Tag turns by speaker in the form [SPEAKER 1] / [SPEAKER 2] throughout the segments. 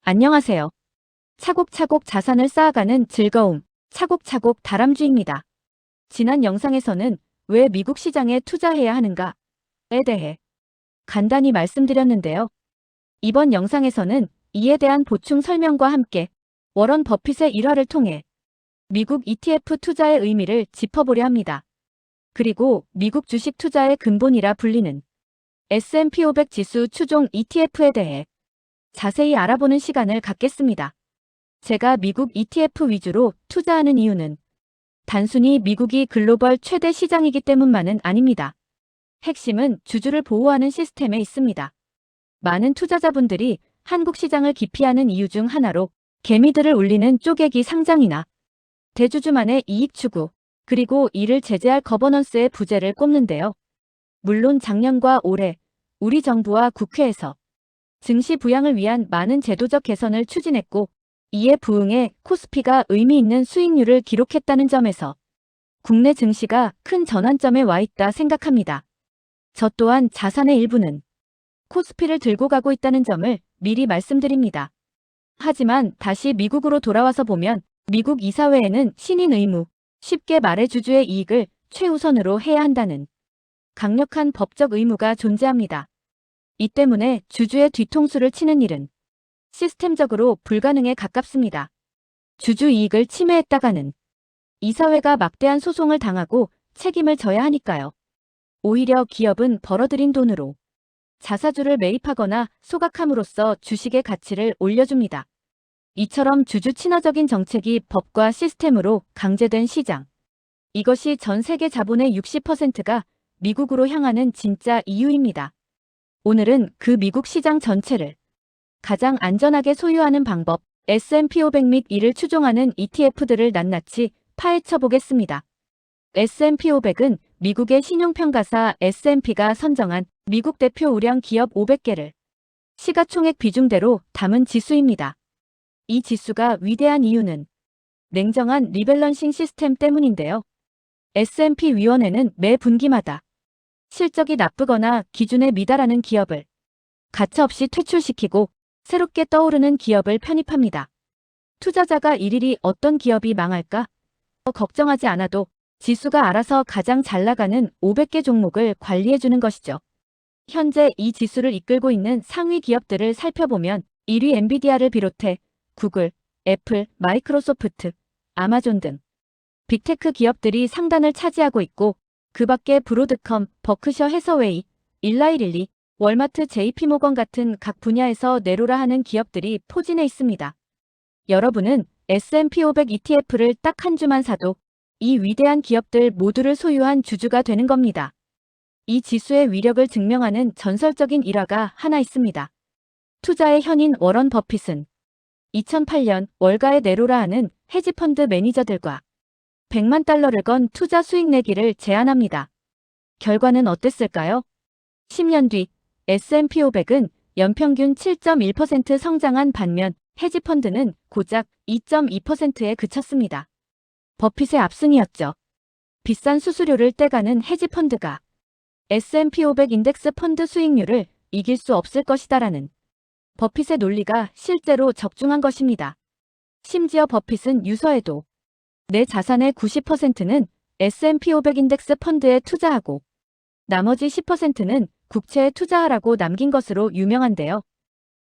[SPEAKER 1] 안녕하세요. 차곡차곡 자산을 쌓아가는 즐거움, 차곡차곡 다람쥐입니다. 지난 영상에서는 왜 미국 시장에 투자해야 하는가에 대해 간단히 말씀드렸는데요. 이번 영상에서는 이에 대한 보충 설명과 함께 워런 버핏의 일화를 통해 미국 ETF 투자의 의미를 짚어보려 합니다. 그리고 미국 주식 투자의 근본이라 불리는 S&P 500 지수 추종 ETF에 대해 자세히 알아보는 시간을 갖겠습니다. 제가 미국 ETF 위주로 투자하는 이유는 단순히 미국이 글로벌 최대 시장이기 때문만은 아닙니다. 핵심은 주주를 보호하는 시스템에 있습니다. 많은 투자자분들이 한국 시장을 기피하는 이유 중 하나로 개미들을 울리는 쪼개기 상장이나 대주주만의 이익 추구, 그리고 이를 제재할 거버넌스의 부재를 꼽는데요. 물론 작년과 올해 우리 정부와 국회에서 증시 부양을 위한 많은 제도적 개선을 추진했고 이에 부응해 코스피가 의미 있는 수익률을 기록했다는 점에서 국내 증시가 큰 전환점에 와 있다 생각합니다. 저 또한 자산의 일부는 코스피를 들고 가고 있다는 점을 미리 말씀드립니다. 하지만 다시 미국으로 돌아와서 보면 미국 이사회에는 신인 의무, 쉽게 말해 주주의 이익을 최우선으로 해야 한다는 강력한 법적 의무가 존재합니다. 이 때문에 주주의 뒤통수를 치는 일은 시스템적으로 불가능에 가깝습니다. 주주 이익을 침해했다가는 이사회가 막대한 소송을 당하고 책임을 져야 하니까요. 오히려 기업은 벌어들인 돈으로 자사주를 매입하거나 소각함으로써 주식의 가치를 올려줍니다. 이처럼 주주 친화적인 정책이 법과 시스템으로 강제된 시장. 이것이 전 세계 자본의 60%가 미국으로 향하는 진짜 이유입니다. 오늘은 그 미국 시장 전체를 가장 안전하게 소유하는 방법, S&P 500 및 이를 추종하는 ETF들을 낱낱이 파헤쳐 보겠습니다. S&P 500은 미국의 신용평가사 S&P가 선정한 미국 대표 우량 기업 500개를 시가총액 비중대로 담은 지수입니다. 이 지수가 위대한 이유는 냉정한 리밸런싱 시스템 때문인데요. S&P 위원회는 매 분기마다 실적이 나쁘거나 기준에 미달하는 기업을 가차없이 퇴출시키고 새롭게 떠오르는 기업을 편입합니다. 투자자가 일일이 어떤 기업이 망할까 걱정하지 않아도 지수가 알아서 가장 잘 나가는 500개 종목을 관리해주는 것이죠. 현재 이 지수를 이끌고 있는 상위 기업들을 살펴보면 1위 엔비디아를 비롯해 구글, 애플, 마이크로소프트, 아마존 등 빅테크 기업들이 상단을 차지하고 있고 그 밖에 브로드컴, 버크셔 해서웨이, 일라이릴리, 월마트, JP모건 같은 각 분야에서 내로라 하는 기업들이 포진해 있습니다. 여러분은 S&P 500 ETF를 딱 한 주만 사도 이 위대한 기업들 모두를 소유한 주주가 되는 겁니다. 이 지수의 위력을 증명하는 전설적인 일화가 하나 있습니다. 투자의 현인 워런 버핏은 2008년 월가의 내로라 하는 헤지펀드 매니저들과 100만 달러를 건 투자 수익 내기를 제안합니다. 결과는 어땠을까요? 10년 뒤 S&P 500은 연평균 7.1% 성장한 반면 헤지펀드는 고작 2.2%에 그쳤습니다. 버핏의 압승이었죠. 비싼 수수료를 떼가는 헤지펀드가 S&P 500 인덱스 펀드 수익률을 이길 수 없을 것이다라는 버핏의 논리가 실제로 적중한 것입니다. 심지어 버핏은 유서에도 내 자산의 90%는 S&P 500 인덱스 펀드에 투자하고 나머지 10%는 국채에 투자하라고 남긴 것으로 유명한데요.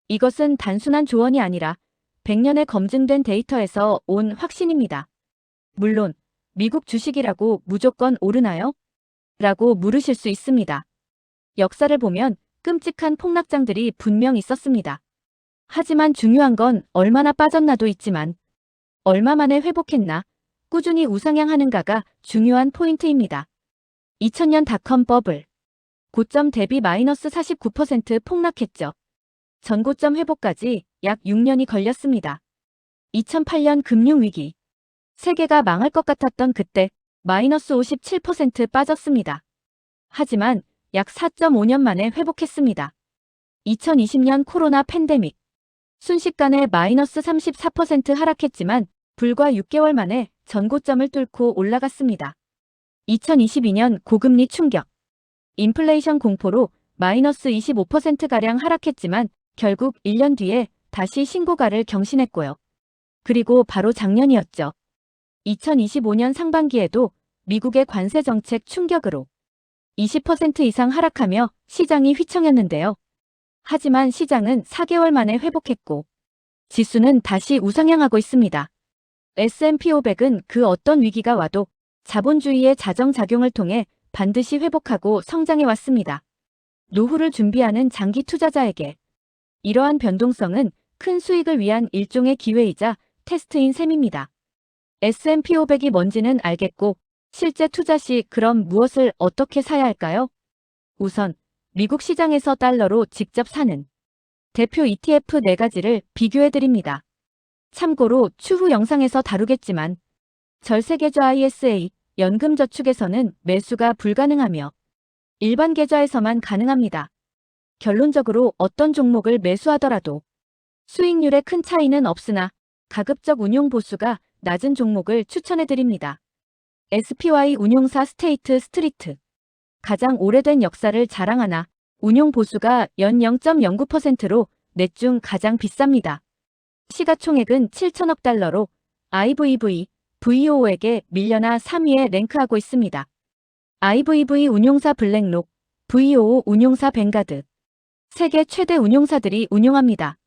[SPEAKER 1] 이것은 단순한 조언이 아니라 100년의 검증된 데이터에서 온 확신입니다. 물론 미국 주식이라고 무조건 오르나요? 라고 물으실 수 있습니다. 역사를 보면 끔찍한 폭락장들이 분명 있었습니다. 하지만 중요한 건 얼마나 빠졌나도 있지만 얼마 만에 회복했나 꾸준히 우상향하는가가 중요한 포인트입니다. 2000년 닷컴 버블. 고점 대비 마이너스 49% 폭락했죠. 전고점 회복까지 약 6년이 걸렸습니다. 2008년 금융위기. 세계가 망할 것 같았던 그때 마이너스 57% 빠졌습니다. 하지만 약 4.5년 만에 회복했습니다. 2020년 코로나 팬데믹. 순식간에 마이너스 34% 하락했지만 불과 6개월 만에 전고점을 뚫고 올라갔습니다. 2022년 고금리 충격. 인플레이션 공포로 마이너스 25%가량 하락했지만 결국 1년 뒤에 다시 신고가를 경신했고요. 그리고 바로 작년이었죠. 2025년 상반기에도 미국의 관세 정책 충격으로 20% 이상 하락하며 시장이 휘청였는데요. 하지만 시장은 4개월 만에 회복했고 지수는 다시 우상향하고 있습니다. S&P 500은 그 어떤 위기가 와도 자본주의의 자정작용을 통해 반드시 회복하고 성장해 왔습니다. 노후를 준비하는 장기 투자자에게 이러한 변동성은 큰 수익을 위한 일종의 기회이자 테스트인 셈입니다. S&P 500이 뭔지는 알겠고 실제 투자 시 그럼 무엇을 어떻게 사야 할까요? 우선 미국 시장에서 달러로 직접 사는 대표 ETF 4가지를 비교해드립니다. 참고로 추후 영상에서 다루겠지만 절세계좌 ISA, 연금저축에서는 매수가 불가능하며 일반 계좌에서만 가능합니다. 결론적으로 어떤 종목을 매수하더라도 수익률에 큰 차이는 없으나 가급적 운용 보수가 낮은 종목을 추천해드립니다. SPY 운용사 스테이트 스트리트. 가장 오래된 역사를 자랑하나 운용 보수가 연 0.09%로 넷 중 가장 비쌉니다. 시가총액은 7천억 달러로 IVV, VO에게 밀려나 3위에 랭크하고 있습니다. IVV 운용사 블랙록, VO 운용사 뱅가드. 세계 최대 운용사들이 운용합니다.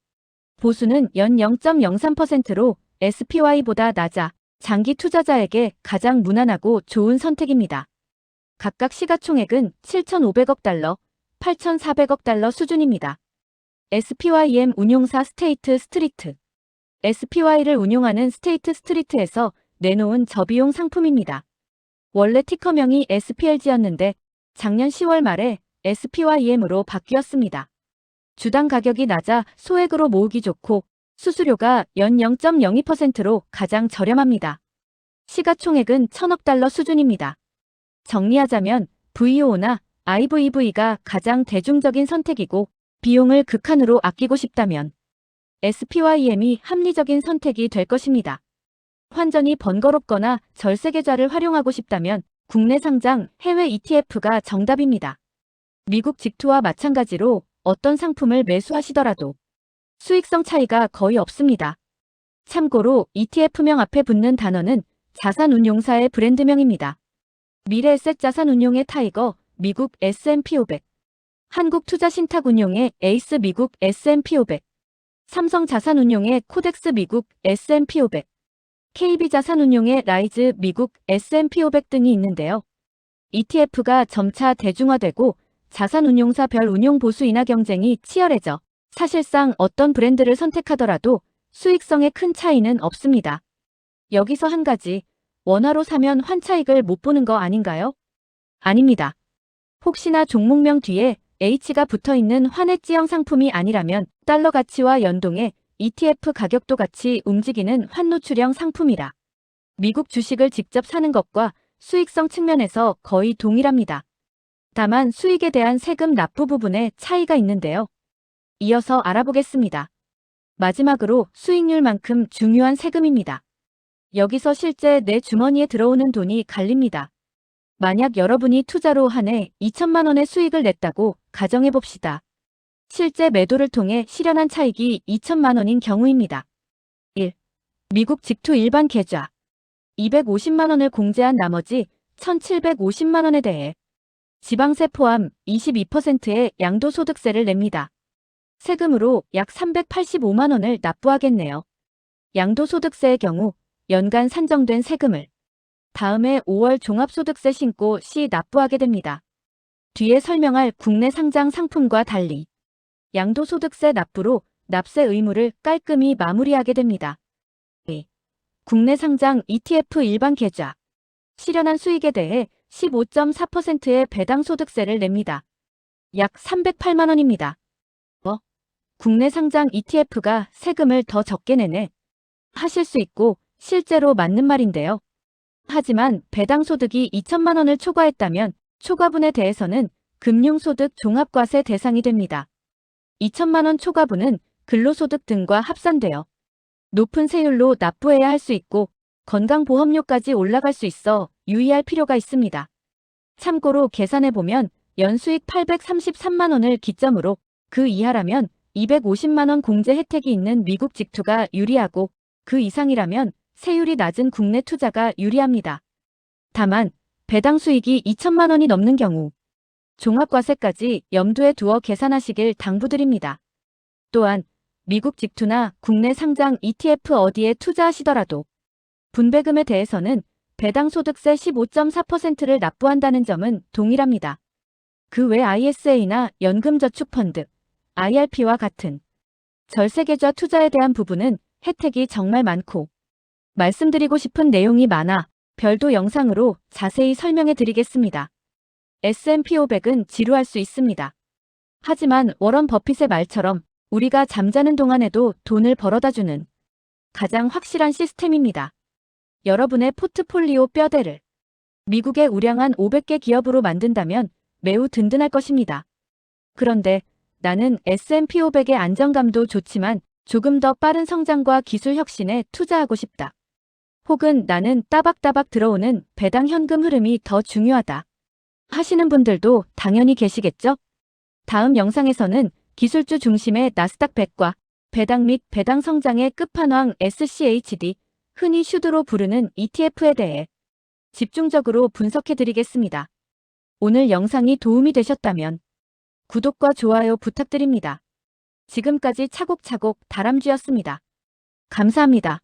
[SPEAKER 1] 보수는 연 0.03%로 SPY보다 낮아 장기 투자자에게 가장 무난하고 좋은 선택입니다. 각각 시가총액은 7,500억 달러, 8,400억 달러 수준입니다. SPYM 운용사 스테이트 스트리트. SPY를 운용하는 스테이트 스트리트에서 내놓은 저비용 상품입니다. 원래 티커명이 SPLG였는데 작년 10월 말에 SPYM으로 바뀌었습니다. 주당 가격이 낮아 소액으로 모으기 좋고 수수료가 연 0.02%로 가장 저렴합니다. 시가총액은 1,000억 달러 수준입니다. 정리하자면 VO나 IVV가 가장 대중적인 선택이고 비용을 극한으로 아끼고 싶다면 SPYM이 합리적인 선택이 될 것입니다. 환전이 번거롭거나 절세계좌를 활용하고 싶다면 국내 상장 해외 ETF가 정답입니다. 미국 직투와 마찬가지로 어떤 상품을 매수하시더라도 수익성 차이가 거의 없습니다. 참고로 ETF명 앞에 붙는 단어는 자산운용사의 브랜드명입니다. 미래에셋 자산운용의 타이거, 미국 S&P 500, 한국투자신탁운용의 에이스 미국 S&P 500, 삼성자산운용의 코덱스 미국 S&P 500, KB자산운용의 라이즈 미국 S&P 500 등이 있는데요. ETF가 점차 대중화되고 자산운용사별 운용 보수 인하 경쟁이 치열해져 사실상 어떤 브랜드를 선택하더라도 수익성에 큰 차이는 없습니다. 여기서 한 가지, 원화로 사면 환차익을 못 보는 거 아닌가요? 아닙니다. 혹시나 종목명 뒤에 H가 붙어있는 환해지형 상품이 아니라면 달러 가치와 연동해 ETF 가격도 같이 움직이는 환노출형 상품이라 미국 주식을 직접 사는 것과 수익성 측면에서 거의 동일합니다. 다만 수익에 대한 세금 납부 부분에 차이가 있는데요. 이어서 알아보겠습니다. 마지막으로 수익률만큼 중요한 세금입니다. 여기서 실제 내 주머니에 들어오는 돈이 갈립니다. 만약 여러분이 투자로 한 해 2천만 원의 수익을 냈다고 가정해봅시다. 실제 매도를 통해 실현한 차익이 2천만 원인 경우입니다. 1. 미국 직투 일반 계좌. 250만 원을 공제한 나머지 1,750만 원에 대해 지방세 포함 22%의 양도소득세를 냅니다. 세금으로 약 385만 원을 납부하겠네요. 양도소득세의 경우 연간 산정된 세금을 다음해 5월 종합소득세 신고 시 납부하게 됩니다. 뒤에 설명할 국내 상장 상품과 달리 양도소득세 납부로 납세 의무를 깔끔히 마무리하게 됩니다. 2. 국내 상장 ETF 일반 계좌. 실현한 수익에 대해 15.4%의 배당소득세를 냅니다. 약 308만 원입니다. 국내 상장 ETF가 세금을 더 적게 내네 하실 수 있고 실제로 맞는 말인데요. 하지만 배당소득이 2천만 원을 초과했다면 초과분에 대해서는 금융소득 종합과세 대상이 됩니다. 2천만 원 초과분은 근로소득 등과 합산되어 높은 세율로 납부해야 할 수 있고 건강보험료까지 올라갈 수 있어 유의할 필요가 있습니다. 참고로 계산해보면 연수익 833만 원을 기점으로 그 이하라면 250만 원 공제 혜택이 있는 미국 직투가 유리하고 그 이상이라면 세율이 낮은 국내 투자가 유리합니다. 다만 배당 수익이 2천만 원이 넘는 경우 종합과세까지 염두에 두어 계산하시길 당부드립니다. 또한 미국 직투나 국내 상장 ETF 어디에 투자하시더라도 분배금에 대해서는 배당 소득세 15.4%를 납부한다는 점은 동일합니다. 그 외 ISA나 연금저축펀드, IRP와 같은 절세계좌 투자에 대한 부분은 혜택이 정말 많고 말씀드리고 싶은 내용이 많아 별도 영상으로 자세히 설명해 드리겠습니다. S&P 500은 지루할 수 있습니다. 하지만 워런 버핏의 말처럼 우리가 잠자는 동안에도 돈을 벌어다주는 가장 확실한 시스템입니다. 여러분의 포트폴리오 뼈대를 미국의 우량한 500개 기업으로 만든다면 매우 든든할 것입니다. 그런데 나는 S&P 500의 안정감도 좋지만 조금 더 빠른 성장과 기술 혁신에 투자하고 싶다. 혹은 나는 따박따박 들어오는 배당 현금 흐름이 더 중요하다. 하시는 분들도 당연히 계시겠죠? 다음 영상에서는 기술주 중심의 나스닥 100과 배당 및 배당 성장의 끝판왕 SCHD, 흔히 슈드로 부르는 ETF에 대해 집중적으로 분석해 드리겠습니다. 오늘 영상이 도움이 되셨다면 구독과 좋아요 부탁드립니다. 지금까지 차곡차곡 다람쥐였습니다. 감사합니다.